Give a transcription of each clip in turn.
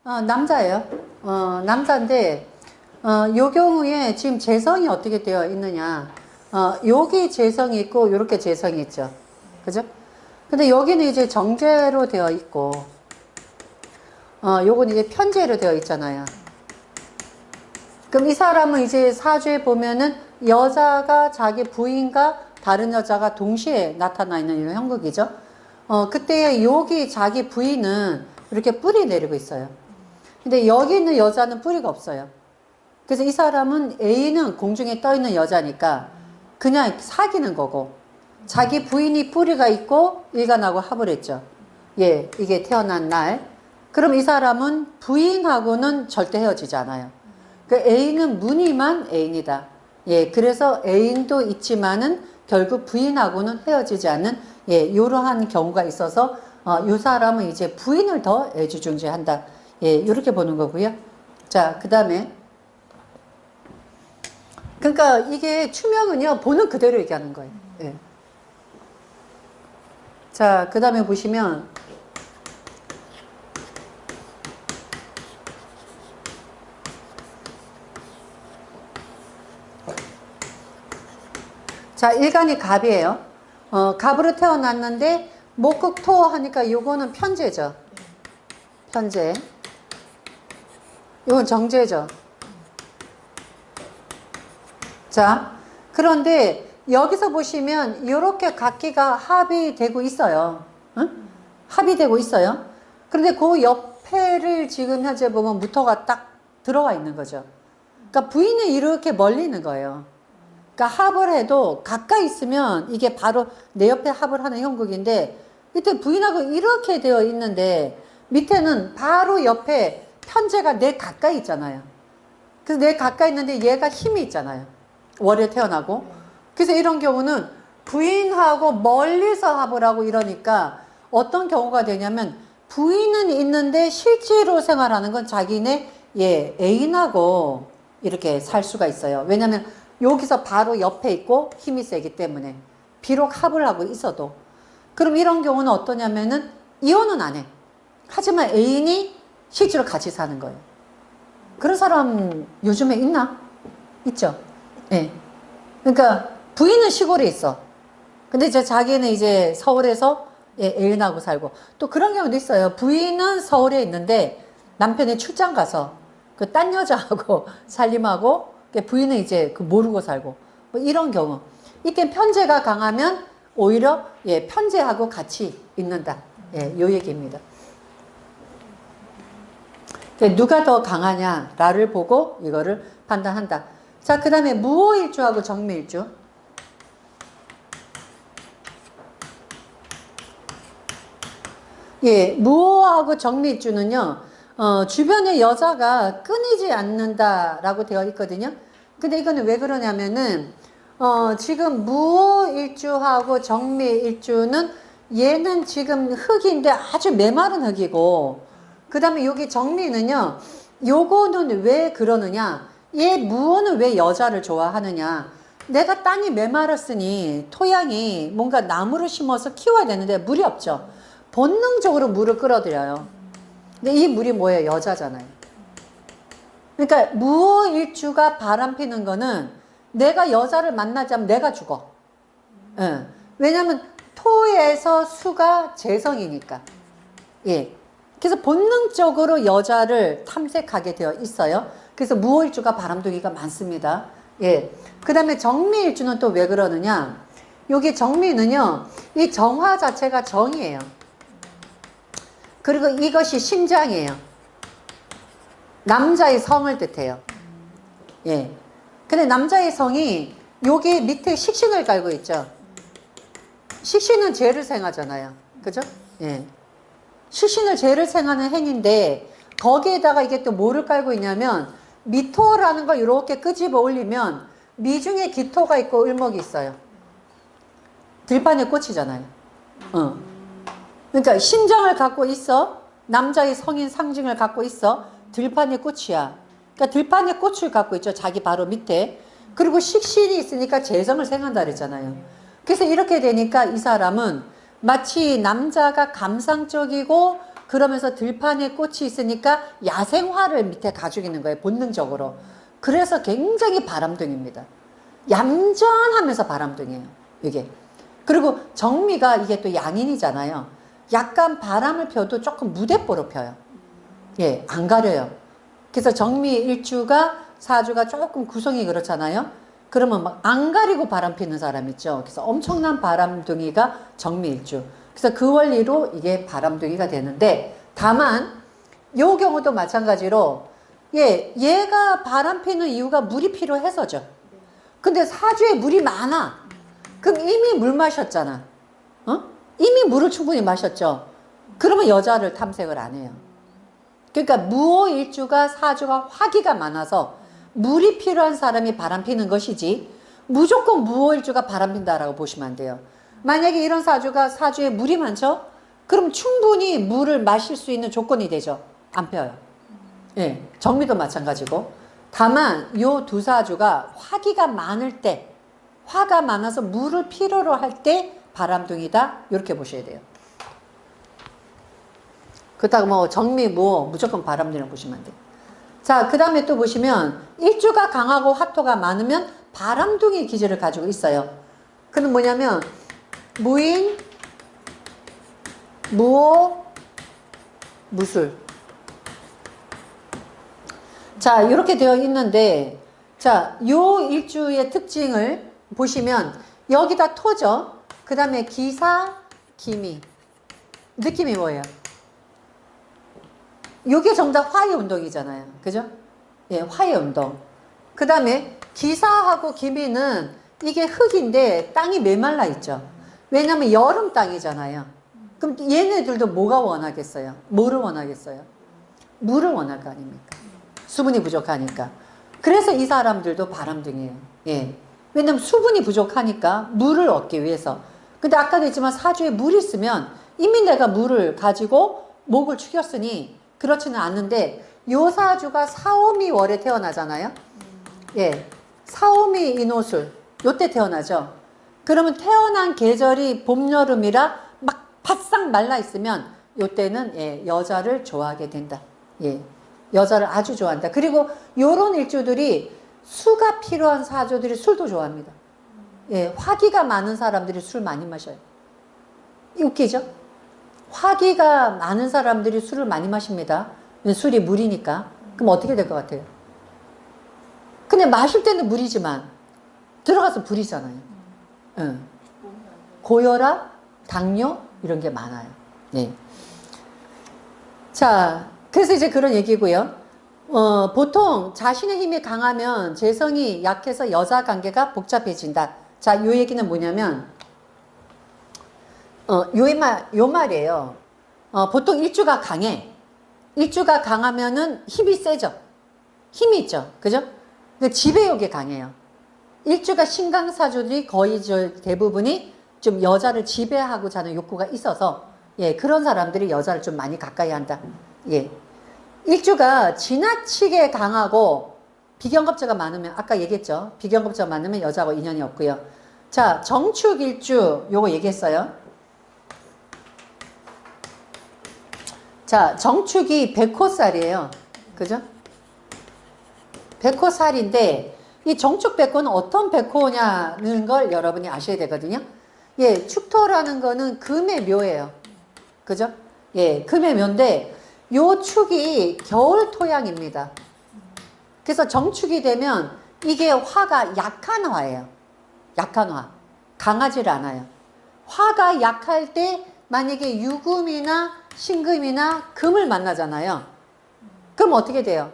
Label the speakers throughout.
Speaker 1: 남자예요. 남자인데, 요 경우에 지금 재성이 어떻게 되어 있느냐. 여기 재성이 있고, 이렇게 재성이 있죠. 그죠? 근데 여기는 이제 정제로 되어 있고, 요건 이제 편제로 되어 있잖아요. 그럼 이 사람은 이제 사주에 보면은 여자가 자기 부인과 다른 여자가 동시에 나타나 있는 이런 형국이죠. 그때 여기 자기 부인은 이렇게 뿔이 내리고 있어요. 근데 여기 있는 여자는 뿌리가 없어요. 그래서 이 사람은 A는 공중에 떠 있는 여자니까 그냥 사귀는 거고, 자기 부인이 뿌리가 있고 일간하고 합을 했죠. 예, 이게 태어난 날. 그럼 이 사람은 부인하고는 절대 헤어지지 않아요. 그 A는 무늬만 애인이다. 예, 그래서 애인도 있지만은 결국 부인하고는 헤어지지 않는, 예, 이러한 경우가 있어서 이 사람은 이제 부인을 더 애지중지한다. 예, 이렇게 보는 거고요. 자, 그 다음에 그러니까 이게 추명은요, 보는 그대로 얘기하는 거예요. 예. 자, 그 다음에 보시면 자, 일간이 갑이에요. 갑으로 태어났는데 목극토 하니까 요거는 편제죠. 편제. 이건 정제죠. 자, 그런데 여기서 보시면 이렇게 각기가 합이 되고 있어요. 응? 합이 되고 있어요. 그런데 그 옆에를 지금 현재 보면 무토가 딱 들어와 있는 거죠. 그러니까 부인은 이렇게 멀리 있는 거예요. 그러니까 합을 해도 가까이 있으면 이게 바로 내 옆에 합을 하는 형국인데, 이때 부인하고 이렇게 되어 있는데 밑에는 바로 옆에 편제가 내 가까이 있잖아요. 그래서 내 가까이 있는데 얘가 힘이 있잖아요. 월에 태어나고. 그래서 이런 경우는 부인하고 멀리서 합을 하고 이러니까 어떤 경우가 되냐면, 부인은 있는데 실제로 생활하는 건 자기네, 예, 애인하고 이렇게 살 수가 있어요. 왜냐면 여기서 바로 옆에 있고 힘이 세기 때문에. 비록 합을 하고 있어도. 그럼 이런 경우는 어떠냐면은 이혼은 안 해. 하지만 애인이 실제로 같이 사는 거예요. 그런 사람 요즘에 있나? 있죠. 예. 그러니까 부인은 시골에 있어. 근데 이제 자기는 이제 서울에서, 예, 애인하고 살고. 또 그런 경우도 있어요. 부인은 서울에 있는데 남편이 출장 가서 그 딴 여자하고 살림하고, 부인은 이제 그 모르고 살고. 뭐 이런 경우. 이때 편제가 강하면 오히려, 예, 편제하고 같이 있는다. 예, 요 얘기입니다. 누가 더 강하냐를 보고 이거를 판단한다. 자, 그 다음에 무호일주하고 정미일주. 예, 무호하고 정미일주는요, 주변에 여자가 끊이지 않는다라고 되어 있거든요. 근데 이거는 왜 그러냐면은, 지금 무호일주하고 정미일주는 얘는 지금 흙인데 아주 메마른 흙이고, 그 다음에 여기 정미는요, 요거는 왜 그러느냐, 얘 무호는 왜 여자를 좋아하느냐, 내가 땅이 메마랐으니 토양이 뭔가 나무를 심어서 키워야 되는데 물이 없죠. 본능적으로 물을 끌어들여요. 근데 이 물이 뭐예요? 여자잖아요. 그러니까 무호일주가 바람피는 거는 내가 여자를 만나자면 내가 죽어. 예. 왜냐면 토에서 수가 재성이니까. 예. 그래서 본능적으로 여자를 탐색하게 되어 있어요. 그래서 무호일주가 바람둥이가 많습니다. 예. 그 다음에 정미일주는 또 왜 그러느냐. 여기 정미는요, 이 정화 자체가 정이에요. 그리고 이것이 심장이에요. 남자의 성을 뜻해요. 예. 근데 남자의 성이 여기 밑에 식신을 깔고 있죠. 식신은 죄를 생하잖아요. 그죠? 예. 식신을 죄를 생하는 행인데, 거기에다가 이게 또 뭐를 깔고 있냐면, 미토라는 걸 이렇게 끄집어 올리면 미중에 기토가 있고 을목이 있어요. 들판에 꽃이잖아요. 그러니까 심장을 갖고 있어. 남자의 성인 상징을 갖고 있어. 들판에 꽃이야. 그러니까 들판에 꽃을 갖고 있죠. 자기 바로 밑에. 그리고 식신이 있으니까 재성을 생한다 그랬잖아요. 그래서 이렇게 되니까 이 사람은 마치 남자가 감상적이고 그러면서 들판에 꽃이 있으니까 야생화를 밑에 가지고 있는 거예요. 본능적으로. 그래서 굉장히 바람둥이입니다. 얌전하면서 바람둥이에요. 이게. 그리고 정미가 이게 또 양인이잖아요. 약간 바람을 펴도 조금 무대뽀로 펴요. 예, 안 가려요. 그래서 정미 일주가 사주가 조금 구성이 그렇잖아요. 그러면 막 안 가리고 바람 피는 사람 있죠. 그래서 엄청난 바람둥이가 정미 일주. 그래서 그 원리로 이게 바람둥이가 되는데, 다만 요 경우도 마찬가지로 얘가 바람 피는 이유가 물이 필요해서죠. 근데 사주에 물이 많아. 그럼 이미 물 마셨잖아. 어? 이미 물을 충분히 마셨죠. 그러면 여자를 탐색을 안 해요. 그러니까 무오일주가 사주가 화기가 많아서 물이 필요한 사람이 바람 피는 것이지, 무조건 무오일주가 바람 핀다라고 보시면 안 돼요. 만약에 이런 사주가 사주에 물이 많죠? 그럼 충분히 물을 마실 수 있는 조건이 되죠. 안 펴요. 예, 정미도 마찬가지고. 다만 요 두 사주가 화기가 많을 때, 화가 많아서 물을 필요로 할 때 바람둥이다, 이렇게 보셔야 돼요. 그렇다고 뭐 정미, 무오 무조건 바람둥이라고 보시면 안 돼요. 자, 그 다음에 또 보시면 일주가 강하고 화토가 많으면 바람둥이 기질을 가지고 있어요. 그는 뭐냐면 무인, 무오, 무술. 자, 이렇게 되어 있는데, 자, 요 일주의 특징을 보시면 여기다 토죠. 그 다음에 기사, 기미. 느낌이 뭐예요? 요게 전부 다 화의 운동이잖아요. 그죠? 예, 화의 운동. 그 다음에 기사하고 기미는 이게 흙인데 땅이 메말라 있죠. 왜냐면 여름 땅이잖아요. 그럼 얘네들도 뭐가 원하겠어요? 뭐를 원하겠어요? 물을 원할 거 아닙니까? 수분이 부족하니까. 그래서 이 사람들도 바람둥이에요. 예. 왜냐면 수분이 부족하니까 물을 얻기 위해서. 근데 아까도 했지만 사주에 물이 있으면 이미 내가 물을 가지고 목을 축였으니 그렇지는 않는데, 요 사주가 사오미월에 태어나잖아요. 예. 사오미 인호술. 요때 태어나죠. 그러면 태어난 계절이 봄, 여름이라 막 바싹 말라 있으면 요때는 예, 여자를 좋아하게 된다. 예. 여자를 아주 좋아한다. 그리고 요런 일주들이 수가 필요한 사주들이 술도 좋아합니다. 예, 화기가 많은 사람들이 술 많이 마셔요. 웃기죠? 화기가 많은 사람들이 술을 많이 마십니다. 술이 물이니까. 그럼 어떻게 될 것 같아요? 근데 마실 때는 물이지만 들어가서 불이잖아요. 응. 고혈압, 당뇨 이런 게 많아요. 네. 자, 그래서 이제 그런 얘기고요. 보통 자신의 힘이 강하면 재성이 약해서 여자 관계가 복잡해진다. 자, 요 얘기는 뭐냐면, 요 말이에요. 보통 일주가 강해. 일주가 강하면은 힘이 세죠. 힘이 있죠. 그죠? 근데 지배욕이 강해요. 일주가 신강사주들이 거의 대부분이 좀 여자를 지배하고자 하는 욕구가 있어서, 예, 그런 사람들이 여자를 좀 많이 가까이 한다. 예. 일주가 지나치게 강하고 비경겁자가 많으면, 아까 얘기했죠. 비경겁자가 많으면 여자하고 인연이 없고요. 자, 정축일주 요거 얘기했어요. 자, 정축이 백호살이에요. 그죠? 백호살인데 이 정축 백호는 어떤 백호냐는 걸 여러분이 아셔야 되거든요. 예, 축토라는 거는 금의 묘예요. 그죠? 예, 금의 묘인데 요 축이 겨울 토양입니다. 그래서 정축이 되면 이게 화가 약한 화예요. 약한 화. 강하지를 않아요. 화가 약할 때 만약에 유금이나 신금이나 금을 만나잖아요. 그럼 어떻게 돼요?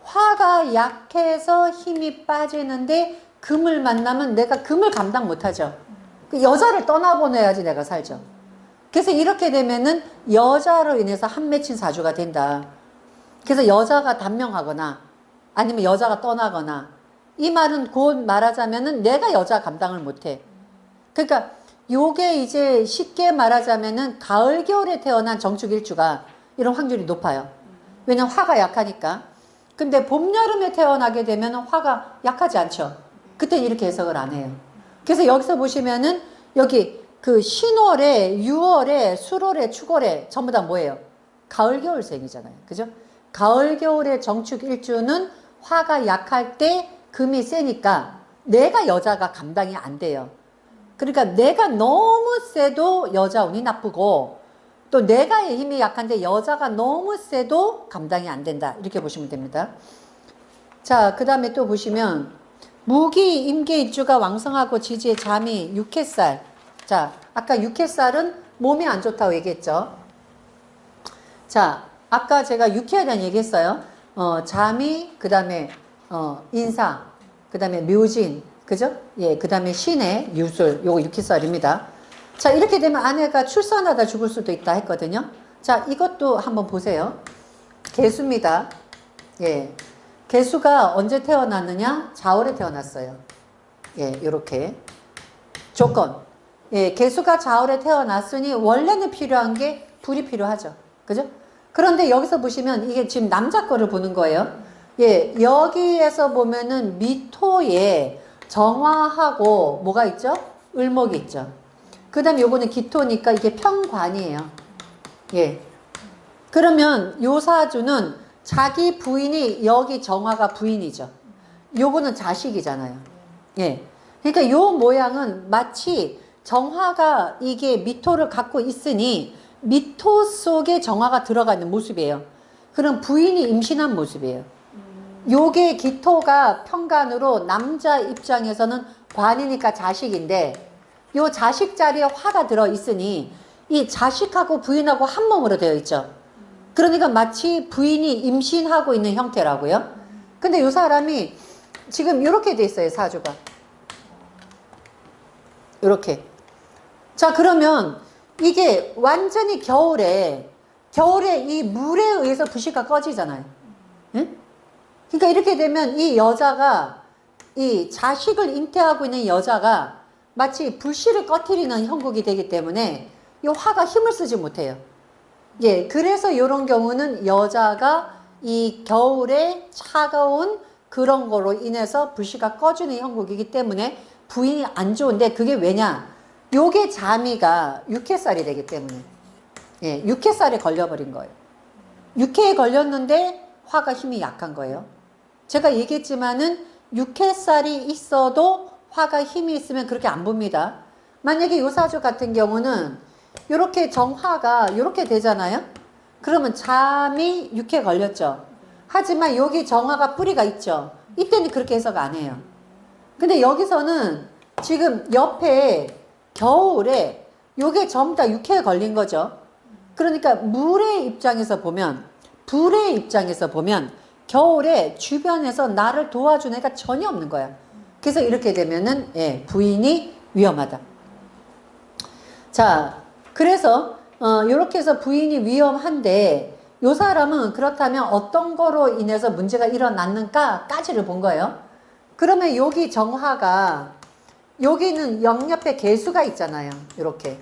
Speaker 1: 화가 약해서 힘이 빠지는데 금을 만나면 내가 금을 감당 못하죠. 여자를 떠나보내야지 내가 살죠. 그래서 이렇게 되면은 여자로 인해서 한 맺힌 사주가 된다. 그래서 여자가 단명하거나 아니면 여자가 떠나거나, 이 말은 곧 말하자면은 내가 여자 감당을 못해. 그러니까 요게 이제 쉽게 말하자면은 가을 겨울에 태어난 정축일주가 이런 확률이 높아요. 왜냐면 화가 약하니까. 근데 봄 여름에 태어나게 되면 화가 약하지 않죠. 그때 이렇게 해석을 안 해요. 그래서 여기서 보시면은 여기 그 신월에, 유월에, 수월에, 축월에 전부 다 뭐예요? 가을 겨울생이잖아요. 그죠? 가을 겨울의 정축 일주는 화가 약할 때 금이 세니까 내가 여자가 감당이 안 돼요. 그러니까 내가 너무 세도 여자 운이 나쁘고 또 내가의 힘이 약한데 여자가 너무 세도 감당이 안 된다. 이렇게 보시면 됩니다. 자, 그 다음에 또 보시면 무기, 임계, 입주가 왕성하고 지지의 잠이 육해살. 자, 아까 육해살은 몸이 안 좋다고 얘기했죠. 자, 아까 제가 육해에 대한 얘기했어요. 잠이, 그 다음에 인사, 그 다음에 묘진, 그죠? 예, 그 다음에 신의, 유술, 요거 육해살입니다. 자, 이렇게 되면 아내가 출산하다 죽을 수도 있다 했거든요. 자, 이것도 한번 보세요. 개수입니다. 예. 개수가 언제 태어났느냐? 자월에 태어났어요. 예, 요렇게. 조건. 예, 개수가 자월에 태어났으니 원래는 필요한 게 불이 필요하죠. 그죠? 그런데 여기서 보시면 이게 지금 남자 거를 보는 거예요. 예, 여기에서 보면은 미토에 정화하고 뭐가 있죠? 을목이 있죠. 그 다음에 요거는 기토니까 이게 평관이에요. 예. 그러면 요 사주는 자기 부인이 여기 정화가 부인이죠. 요거는 자식이잖아요. 예. 그러니까 요 모양은 마치 정화가 이게 미토를 갖고 있으니 미토 속에 정화가 들어가 있는 모습이에요. 그럼 부인이 임신한 모습이에요. 요게 기토가 평간으로 남자 입장에서는 관이니까 자식인데 요 자식 자리에 화가 들어 있으니 이 자식하고 부인하고 한 몸으로 되어 있죠. 그러니까 마치 부인이 임신하고 있는 형태라고요. 근데 요 사람이 지금 이렇게 돼 있어요, 사주가. 이렇게. 자, 그러면 이게 완전히 겨울에 이 물에 의해서 부시가 꺼지잖아요. 응? 그러니까 이렇게 되면 이 여자가 이 자식을 잉태하고 있는 여자가 마치 불씨를 꺼트리는 형국이 되기 때문에 이 화가 힘을 쓰지 못해요. 예, 그래서 이런 경우는 여자가 이 겨울에 차가운 그런 거로 인해서 불씨가 꺼지는 형국이기 때문에 부인이 안 좋은데 그게 왜냐? 요게 자미가 육해살이 되기 때문에 예, 육해살에 걸려버린 거예요. 육해에 걸렸는데 화가 힘이 약한 거예요. 제가 얘기했지만은 육해살이 있어도 화가 힘이 있으면 그렇게 안 봅니다. 만약에 요 사주 같은 경우는 요렇게 정화가 요렇게 되잖아요. 그러면 잠이 육해 걸렸죠. 하지만 여기 정화가 뿌리가 있죠. 이때는 그렇게 해석 안 해요. 근데 여기서는 지금 옆에 겨울에 요게 전부 다 육해에 걸린 거죠. 그러니까 물의 입장에서 보면 불의 입장에서 보면 겨울에 주변에서 나를 도와준 애가 전혀 없는 거야. 그래서 이렇게 되면은 예, 부인이 위험하다. 자, 그래서 이렇게 해서 부인이 위험한데 요 사람은 그렇다면 어떤 거로 인해서 문제가 일어났는가까지를 본 거예요. 그러면 여기 정화가 여기는 영옆에 개수가 있잖아요. 이렇게.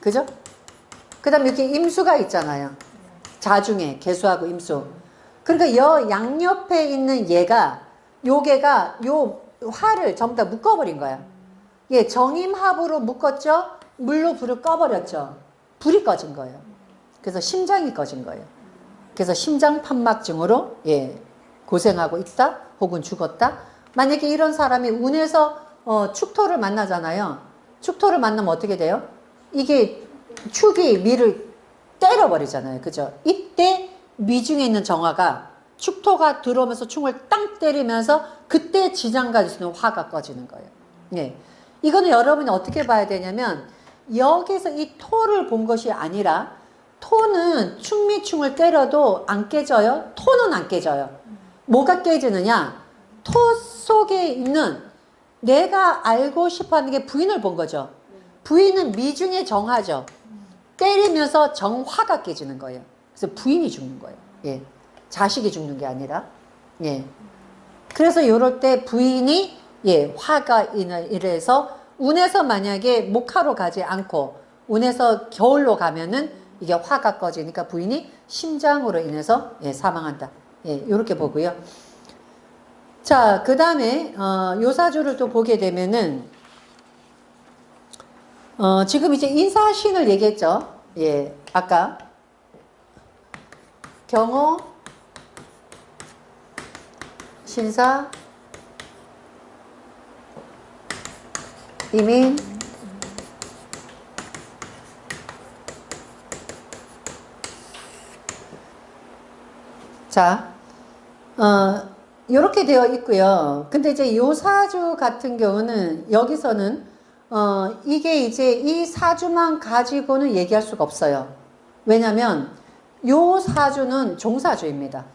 Speaker 1: 그죠? 그 다음에 여기 임수가 있잖아요. 자중에 개수하고 임수. 그러니까 양옆에 있는 얘가 요게가 요 화를 전부 다 묶어버린 거야. 예, 정임합으로 묶었죠. 물로 불을 꺼버렸죠. 불이 꺼진 거예요. 그래서 심장이 꺼진 거예요. 그래서 심장판막증으로 예, 고생하고 있다 혹은 죽었다. 만약에 이런 사람이 운에서 축토를 만나잖아요. 축토를 만나면 어떻게 돼요? 이게 축이 미를 때려버리잖아요. 그죠? 이때 미중에 있는 정화가 축토가 들어오면서 충을 땅 때리면서 그때 지장가 있는 화가 꺼지는 거예요. 예. 이거는 여러분이 어떻게 봐야 되냐면 여기서 이 토를 본 것이 아니라 토는 충미충을 때려도 안 깨져요. 토는 안 깨져요. 뭐가 깨지느냐? 토 속에 있는 내가 알고 싶어하는 게 부인을 본 거죠. 부인은 미중의 정화죠. 때리면서 정화가 깨지는 거예요. 그래서 부인이 죽는 거예요. 예. 자식이 죽는 게 아니라. 예. 그래서 요럴 때 부인이 예, 화가 이래서 운에서 만약에 목화로 가지 않고 운에서 겨울로 가면은 이게 화가 꺼지니까 부인이 심장으로 인해서 예, 사망한다. 예, 요렇게 보고요. 자, 그 다음에 요 사주를 또 보게 되면은 지금 이제 인사신을 얘기했죠. 예, 아까 경호, 신사, 이민, 자, 이렇게 되어 있고요. 근데 이제 요 사주 같은 경우는 여기서는 이게 이제 이 사주만 가지고는 얘기할 수가 없어요. 왜냐면 요 사주는 종사주입니다.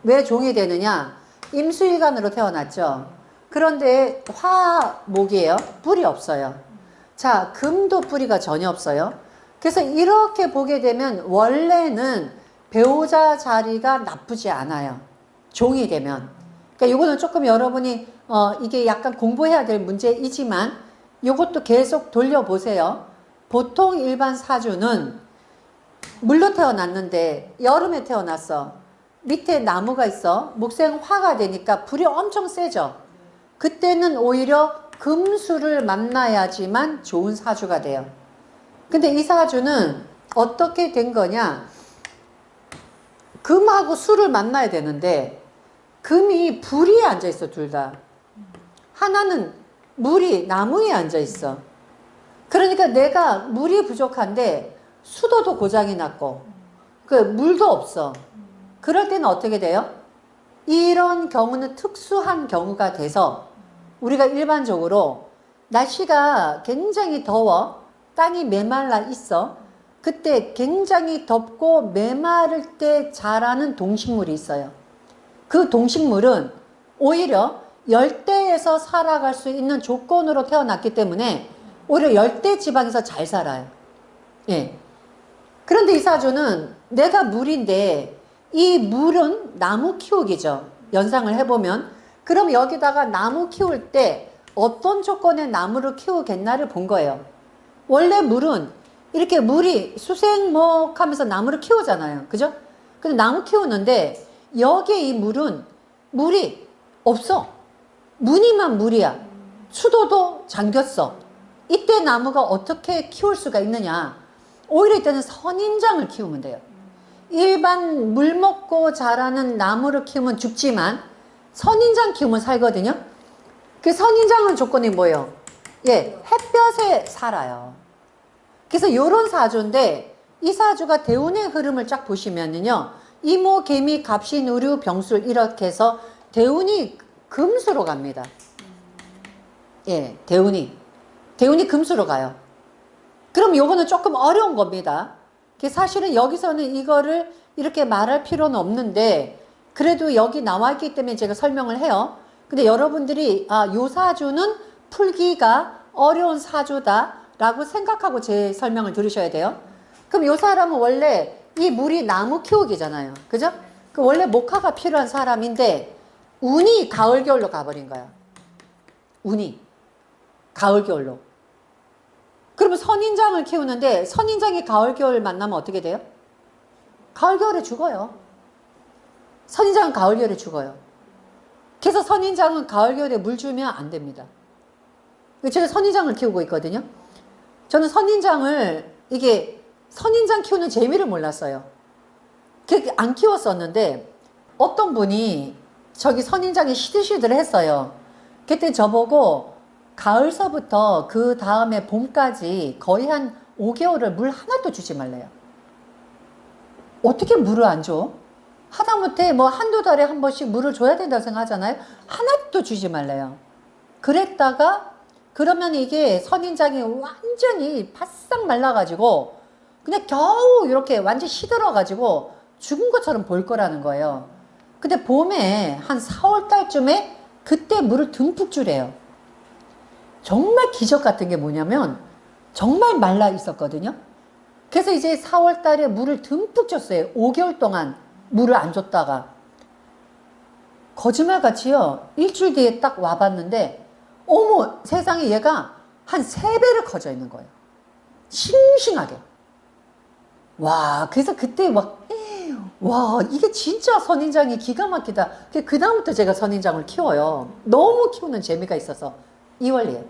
Speaker 1: 왜 종이 되느냐? 임수일간으로 태어났죠. 그런데 화목이에요. 뿔이 없어요. 자, 금도 뿌리가 전혀 없어요. 그래서 이렇게 보게 되면 원래는 배우자 자리가 나쁘지 않아요. 종이 되면. 그러니까 이거는 조금 여러분이 이게 약간 공부해야 될 문제이지만 이것도 계속 돌려보세요. 보통 일반 사주는 물로 태어났는데 여름에 태어났어. 밑에 나무가 있어. 목생화가 되니까 불이 엄청 세죠. 그때는 오히려 금수를 만나야지만 좋은 사주가 돼요. 근데 이 사주는 어떻게 된 거냐? 금하고 수를 만나야 되는데 금이 불 위에 앉아 있어. 둘 다. 하나는 물이 나무 위에 앉아 있어. 그러니까 내가 물이 부족한데 수도도 고장이 났고 그 물도 없어. 그럴 때는 어떻게 돼요? 이런 경우는 특수한 경우가 돼서 우리가 일반적으로 날씨가 굉장히 더워 땅이 메말라 있어. 그때 굉장히 덥고 메마를 때 자라는 동식물이 있어요. 그 동식물은 오히려 열대에서 살아갈 수 있는 조건으로 태어났기 때문에 오히려 열대 지방에서 잘 살아요. 예. 그런데 이 사주는 내가 물인데 이 물은 나무 키우기죠. 연상을 해보면. 그럼 여기다가 나무 키울 때 어떤 조건의 나무를 키우겠나를 본 거예요. 원래 물은 이렇게 물이 수생목 하면서 나무를 키우잖아요. 그죠? 근데 나무 키우는데 여기에 이 물은 물이 없어. 무늬만 물이야. 수도도 잠겼어. 이때 나무가 어떻게 키울 수가 있느냐? 오히려 이때는 선인장을 키우면 돼요. 일반 물 먹고 자라는 나무를 키우면 죽지만 선인장 키우면 살거든요. 그 선인장은 조건이 뭐예요? 예, 햇볕에 살아요. 그래서 이런 사주인데 이 사주가 대운의 흐름을 쫙 보시면은요. 이모, 개미, 갑신, 의류, 병술 이렇게 해서 대운이 금수로 갑니다. 예, 대운이 금수로 가요. 그럼 요거는 조금 어려운 겁니다. 사실은 여기서는 이거를 이렇게 말할 필요는 없는데 그래도 여기 나와 있기 때문에 제가 설명을 해요. 근데 여러분들이 요 사주는 풀기가 어려운 사주다 라고 생각하고 제 설명을 들으셔야 돼요. 그럼 요 사람은 원래 이 물이 나무 키우기잖아요. 그죠? 그 원래 목화가 필요한 사람인데 운이 가을 겨울로 가버린 거야. 운이 가을 겨울로. 그러면 선인장을 키우는데 선인장이 가을 겨울 만나면 어떻게 돼요? 가을 겨울에 죽어요. 선인장은 가을 겨울에 죽어요. 그래서 선인장은 가을 겨울에 물 주면 안 됩니다. 제가 선인장을 키우고 있거든요. 저는 선인장 키우는 재미를 몰랐어요. 안 키웠었는데 어떤 분이 저기 선인장이 시들시들했어요. 그때 저보고 가을서부터 그 다음에 봄까지 거의 한 5개월을 물 하나도 주지 말래요. 어떻게 물을 안 줘? 하다못해 뭐 한두 달에 한 번씩 물을 줘야 된다고 생각하잖아요. 하나도 주지 말래요. 그랬다가 그러면 이게 선인장이 완전히 바싹 말라가지고 그냥 겨우 이렇게 완전히 시들어가지고 죽은 것처럼 보일 거라는 거예요. 근데 봄에 한 4월 달쯤에 그때 물을 듬뿍 주래요. 정말 기적 같은 게 뭐냐면 정말 말라 있었거든요. 그래서 이제 4월 달에 물을 듬뿍 줬어요. 5개월 동안 물을 안 줬다가 거짓말같이요. 일주일 뒤에 딱 와봤는데 어머 세상에 얘가 한 3배를 커져 있는 거예요. 싱싱하게. 와 그래서 그때 와 이게 진짜 선인장이 기가 막히다. 그 다음부터 제가 선인장을 키워요. 너무 키우는 재미가 있어서. 이 원리예요.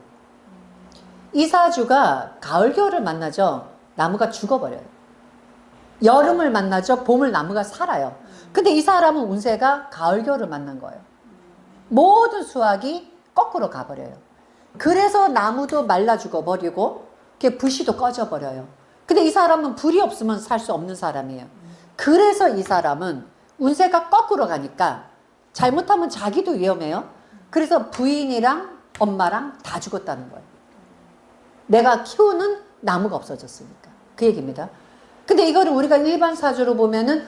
Speaker 1: 이 사주가 가을 겨울을 만나죠. 나무가 죽어버려요. 여름을 만나죠. 봄을 나무가 살아요. 근데 이 사람은 운세가 가을, 겨울을 만난 거예요. 모든 수확이 거꾸로 가버려요. 그래서 나무도 말라 죽어버리고 불씨도 꺼져버려요. 근데 이 사람은 불이 없으면 살 수 없는 사람이에요. 그래서 이 사람은 운세가 거꾸로 가니까 잘못하면 자기도 위험해요. 그래서 부인이랑 엄마랑 다 죽었다는 거예요. 내가 키우는 나무가 없어졌으니까. 그 얘기입니다. 근데 이거를 우리가 일반 사주로 보면은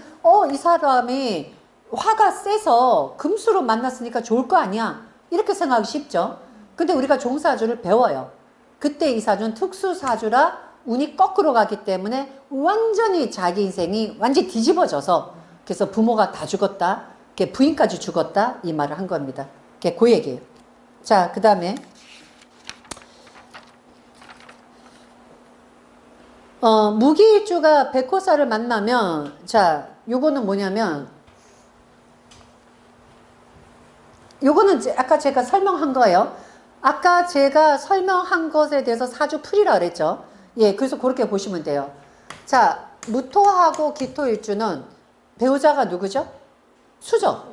Speaker 1: 이 사람이 화가 세서 금수로 만났으니까 좋을 거 아니야, 이렇게 생각하기 쉽죠. 근데 우리가 종사주를 배워요. 그때 이 사주는 특수사주라 운이 거꾸로 가기 때문에 완전히 자기 인생이 완전히 뒤집어져서, 그래서 부모가 다 죽었다, 부인까지 죽었다, 이 말을 한 겁니다. 그 얘기예요. 자, 그 다음에 무기일주가 백호사를 만나면, 자, 요거는 뭐냐면, 요거는 아까 제가 설명한 거예요. 아까 제가 설명한 것에 대해서 사주풀이라 그랬죠. 예, 그래서 그렇게 보시면 돼요. 자, 무토하고 기토일주는 배우자가 누구죠? 수죠.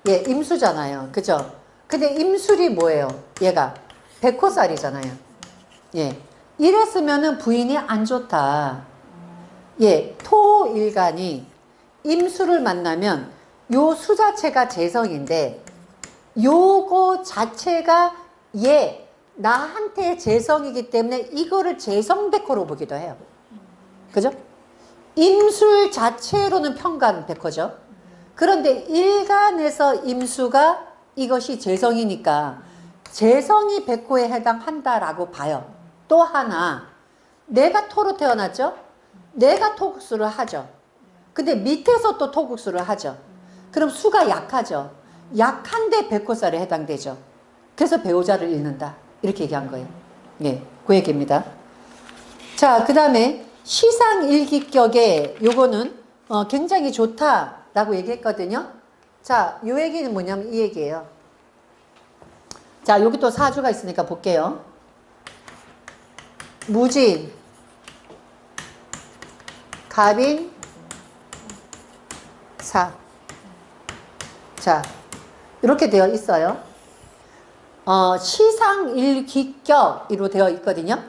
Speaker 1: 예, 임수잖아요. 그죠? 근데 임술이 뭐예요? 얘가 백호살이잖아요. 예. 이랬으면은 부인이 안 좋다. 예, 토일간이 임수를 만나면 요 수 자체가 재성인데 요거 자체가 나한테 재성이기 때문에 이거를 재성백호로 보기도 해요. 그죠? 임술 자체로는 평간백호죠. 그런데 일간에서 임수가 이것이 재성이니까 재성이 백호에 해당한다라고 봐요. 또 하나, 내가 토로 태어났죠? 내가 토국수를 하죠. 근데 밑에서 또 토국수를 하죠. 그럼 수가 약하죠. 약한데 백호살에 해당되죠. 그래서 배우자를 잃는다, 이렇게 얘기한 거예요. 예, 그 얘기입니다. 자, 그 다음에 시상일기격에 요거는 굉장히 좋다라고 얘기했거든요. 자, 요 얘기는 뭐냐면 이 얘기예요. 자, 여기 또 사주가 있으니까 볼게요. 무진, 갑인, 사. 자, 이렇게 되어 있어요. 시상일기격으로 되어 있거든요.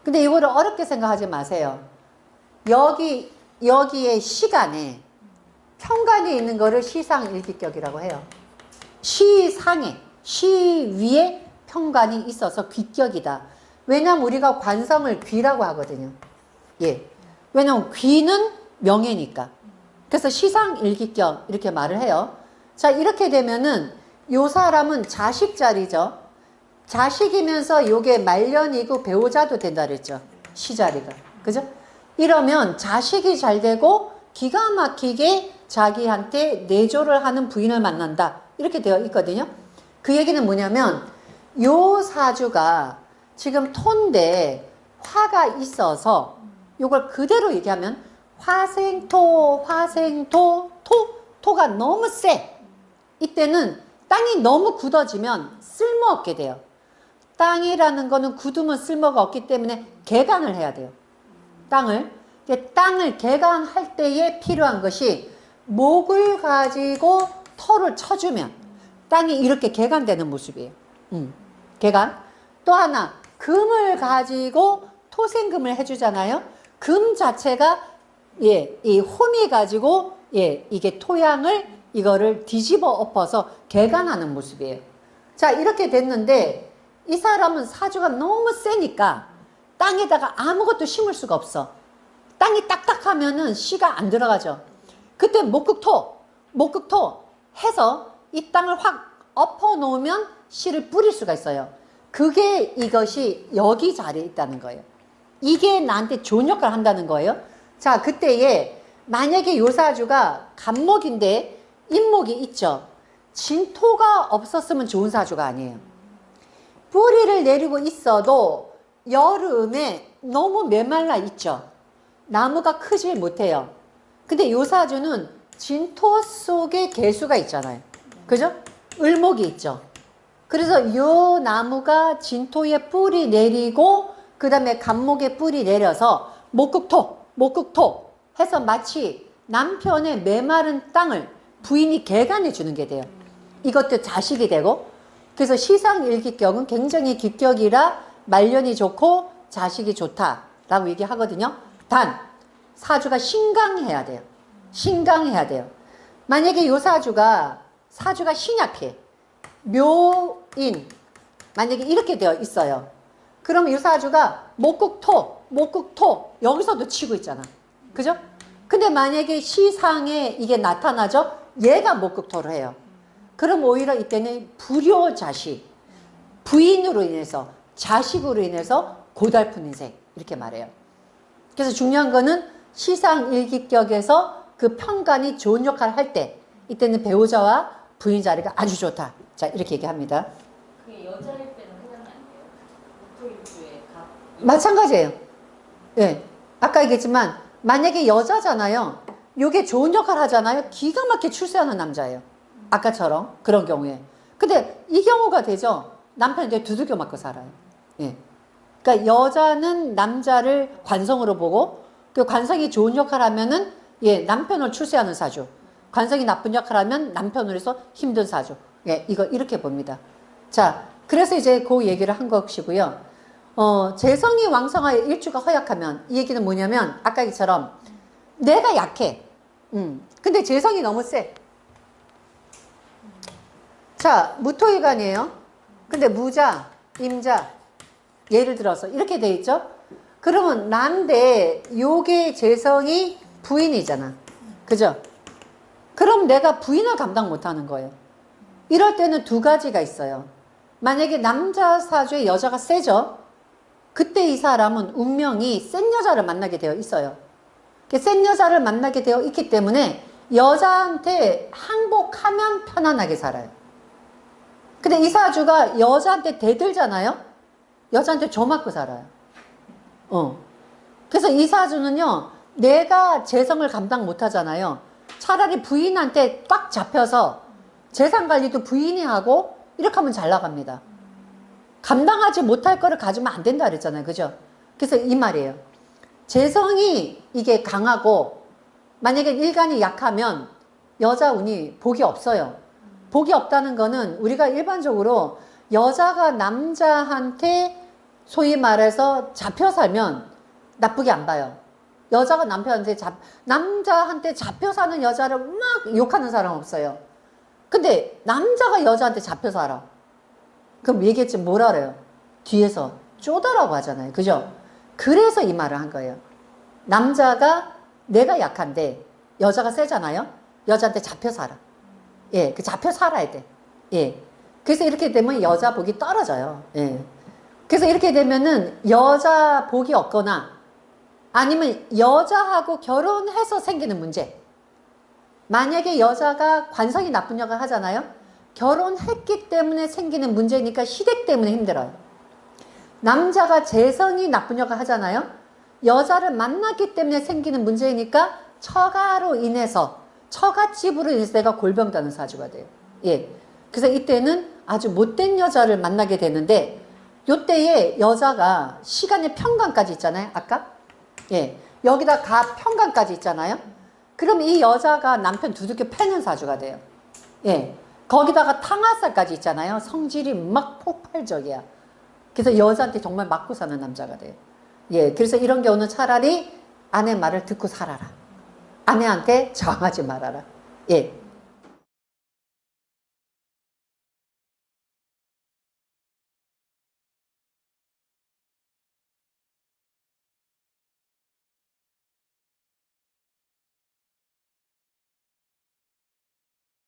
Speaker 1: 근데 이거를 어렵게 생각하지 마세요. 여기에 시간에 평간이 있는 거를 시상일기격이라고 해요. 시상에, 시 위에 평간이 있어서 귀격이다. 왜냐면 우리가 관성을 귀라고 하거든요. 예. 왜냐면 귀는 명예니까. 그래서 시상일기격 이렇게 말을 해요. 자, 이렇게 되면은 요 사람은 자식 자리죠. 자식이면서 요게 말년이고 배우자도 된다 그랬죠. 시자리가. 그죠? 이러면 자식이 잘 되고 기가 막히게 자기한테 내조를 하는 부인을 만난다, 이렇게 되어 있거든요. 그 얘기는 뭐냐면 요 사주가 지금 토인데 화가 있어서 요걸 그대로 얘기하면 화생토, 토가 너무 세. 이때는 땅이 너무 굳어지면 쓸모없게 돼요. 땅이라는 거는 굳으면 쓸모가 없기 때문에 개간을 해야 돼요. 땅을 개간할 때에 필요한 것이 목을 가지고 터를 쳐주면 땅이 이렇게 개간되는 모습이에요. 개간. 또 하나, 금을 가지고 토생금을 해주잖아요. 금 자체가 이 홈이 가지고 이게 토양을 이거를 뒤집어 엎어서 개간하는 모습이에요. 자, 이렇게 됐는데 이 사람은 사주가 너무 세니까 땅에다가 아무것도 심을 수가 없어. 땅이 딱딱하면은 씨가 안 들어가죠. 그때 목극토 해서 이 땅을 확 엎어 놓으면 씨를 뿌릴 수가 있어요. 그게 이것이 여기 자리에 있다는 거예요. 이게 나한테 좋은 역할을 한다는 거예요. 자, 그때에 만약에 요 사주가 간목인데 인목이 있죠. 진토가 없었으면 좋은 사주가 아니에요. 뿌리를 내리고 있어도 여름에 너무 메말라 있죠. 나무가 크질 못해요. 근데 요 사주는 진토 속에 개수가 있잖아요. 그죠? 을목이 있죠. 그래서 요 나무가 진토에 뿌리 내리고 그 다음에 간목에 뿌리 내려서 목극토 해서 마치 남편의 메마른 땅을 부인이 개간해 주는 게 돼요. 이것도 자식이 되고, 그래서 시상일기격은 굉장히 기격이라 말년이 좋고 자식이 좋다라고 얘기하거든요. 단 사주가 신강해야 돼요. 신강해야 돼요. 만약에 요 사주가 신약해, 묘인, 만약에 이렇게 되어 있어요. 그럼 이 사주가 목국토 여기서도 치고 있잖아. 그죠? 근데 만약에 시상에 이게 나타나죠? 얘가 목국토를 해요. 그럼 오히려 이때는 불효자식, 부인으로 인해서, 자식으로 인해서 고달픈 인생, 이렇게 말해요. 그래서 중요한 거는 시상일기격에서 그 편관이 좋은 역할을 할 때, 이때는 배우자와 부인 자리가 아주 좋다. 자, 이렇게 얘기합니다.
Speaker 2: 그게 여자일 때는 해당이 안 돼요. 목토일주의 갑.
Speaker 1: 마찬가지예요. 예. 아까 얘기했지만, 만약에 여자잖아요. 요게 좋은 역할 하잖아요. 기가 막히게 출세하는 남자예요. 아까처럼. 그런 경우에. 근데 이 경우가 되죠. 남편이 되게 두들겨 맞고 살아요. 예. 그러니까 여자는 남자를 관성으로 보고, 그 관성이 좋은 역할 하면은, 예, 남편을 출세하는 사주. 관성이 나쁜 역할 하면 남편으로서 힘든 사주. 예, 이거 이렇게 봅니다. 자, 그래서 이제 그 얘기를 한 것이고요. 재성이 왕성하여 일주가 허약하면, 이 얘기는 뭐냐면, 아까 이처럼, 내가 약해. 근데 재성이 너무 세. 자, 무토일간이에요. 근데 무자, 임자, 예를 들어서 이렇게 돼 있죠? 그러면 난데 요게 재성이 부인이잖아. 그죠? 그럼 내가 부인을 감당 못하는 거예요. 이럴 때는 두 가지가 있어요. 만약에 남자 사주에 여자가 세죠? 그때 이 사람은 운명이 센 여자를 만나게 되어 있어요. 센 여자를 만나게 되어 있기 때문에 여자한테 항복하면 편안하게 살아요. 근데 이 사주가 여자한테 대들잖아요? 여자한테 조맞고 살아요. 그래서 이 사주는요, 내가 재성을 감당 못 하잖아요. 차라리 부인한테 꽉 잡혀서 재산 관리도 부인이 하고 이렇게 하면 잘 나갑니다. 감당하지 못할 거를 가지면 안 된다 그랬잖아요. 그죠? 그래서 이 말이에요. 재성이 이게 강하고 만약에 일간이 약하면 여자 운이 복이 없어요. 복이 없다는 거는 우리가 일반적으로 여자가 남자한테 소위 말해서 잡혀 살면 나쁘게 안 봐요. 여자가 남자한테 잡혀 사는 여자를 막 욕하는 사람 없어요. 근데 남자가 여자한테 잡혀 살아. 그럼 얘기했지 뭐라 그래요? 뒤에서 쪼다라고 하잖아요. 그죠? 그래서 이 말을 한 거예요. 남자가 내가 약한데 여자가 세잖아요. 여자한테 잡혀 살아. 예, 그 잡혀 살아야 돼. 예. 그래서 이렇게 되면 여자 복이 떨어져요. 예. 그래서 이렇게 되면은 여자 복이 없거나 아니면 여자하고 결혼해서 생기는 문제. 만약에 여자가 관성이 나쁜 역할을 하잖아요. 결혼했기 때문에 생기는 문제니까 시댁 때문에 힘들어요. 남자가 재성이 나쁜 역할을 하잖아요. 여자를 만났기 때문에 생기는 문제니까 처가로 인해서 처갓집으로 인해서 내가 골병 따는 사주가 돼요. 예. 그래서 이때는 아주 못된 여자를 만나게 되는데 요때에 여자가 시간의 평간까지 있잖아요. 아까? 예. 여기다 가 평간까지 있잖아요. 그럼 이 여자가 남편 두들겨 패는 사주가 돼요. 예. 거기다가 탕화살까지 있잖아요. 성질이 막 폭발적이야. 그래서 여자한테 정말 맞고 사는 남자가 돼요. 예. 그래서 이런 경우는 차라리 아내 말을 듣고 살아라. 아내한테 저항하지 말아라. 예.